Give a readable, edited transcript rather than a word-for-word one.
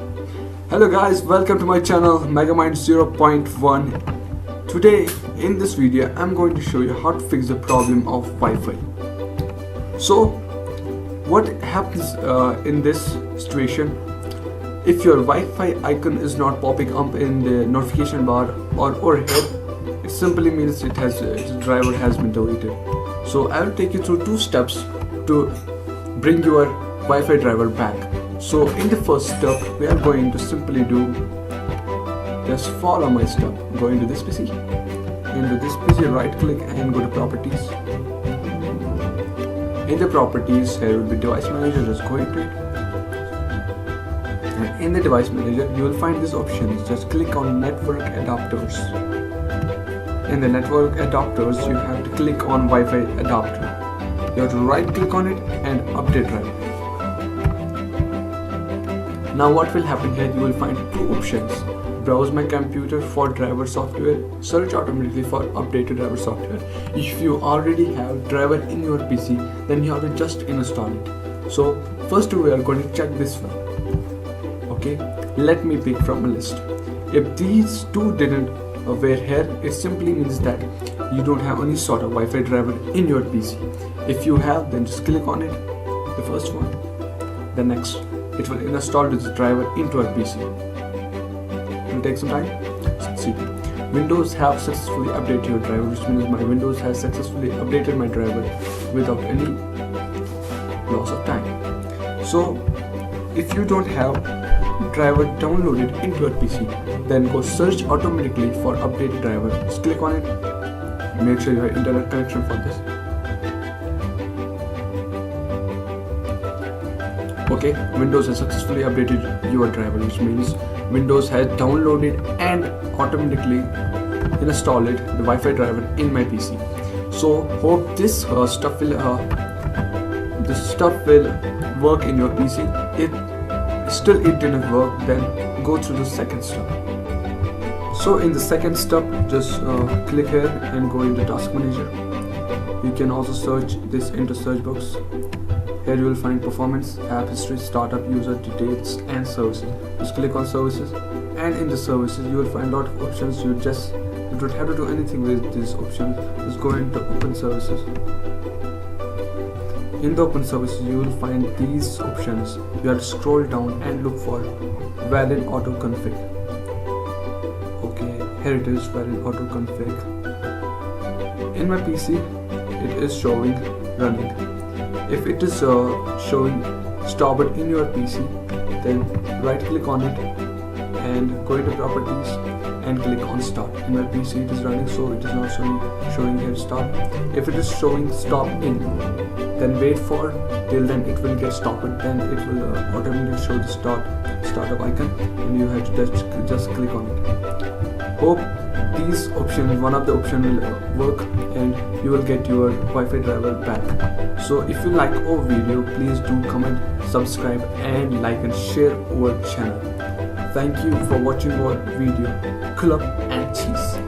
Hello guys, welcome to my channel Megamind 0.1. Today in this video I'm going to show you how to fix the problem of Wi-Fi. So what happens in this situation? If your Wi-Fi icon is not popping up in the notification bar or overhead, it simply means the driver has been deleted. So I will take you through two steps to bring your Wi-Fi driver back. So in the first step, we are going to simply just follow my step. Go into this PC. Into this PC, right click and go to properties. In the properties, here will be device manager. Just go into it. And in the device manager, you will find these options. Just click on network adapters. In the network adapters, you have to click on Wi-Fi adapter. You have to right click on it and update driver. Now what will happen here, you will find two options. Browse my computer for driver software, search automatically for updated driver software. If you already have driver in your PC, then you have to just install it. So first we are going to check this one. Okay, let me pick from a list. If these two didn't were here, it simply means that you don't have any sort of Wi-Fi driver in your PC. If you have, then just click on it, the first one, the next. It will install this driver into our PC. It will take some time. Let's see. Windows have successfully updated your driver, which means my Windows has successfully updated my driver without any loss of time. So if you don't have driver downloaded into your PC, then go search automatically for updated driver. Just click on it. Make sure you have internet connection for this. Okay, Windows has successfully updated your driver, which means Windows has downloaded and automatically installed the Wi-Fi driver in my PC. So hope this stuff will work in your PC. If still it didn't work, then go through the second step. So in the second step, just click here and go into task manager. You can also search this into search box. Here you will find performance, app history, startup, user details and services. Just click on services, and in the services you will find a lot of options. You don't have to do anything with this option. Just go into open services. In the open services you will find these options. You have to scroll down and look for valid auto config. Okay, here it is, valid auto config. In my PC it is showing running. If it is showing stopped in your PC, then right click on it and go into properties and click on stop. In my PC it is running, so it is not showing here stop. If it is showing stop in, then wait for till then it will get stopped. Then it will automatically show the startup icon, and you have to just click on it. Hope these options, one of the option will work and you will get your Wi-Fi driver back. So if you like our video, please do comment, subscribe and like and share our channel. Thank you for watching our video. Club and cheese.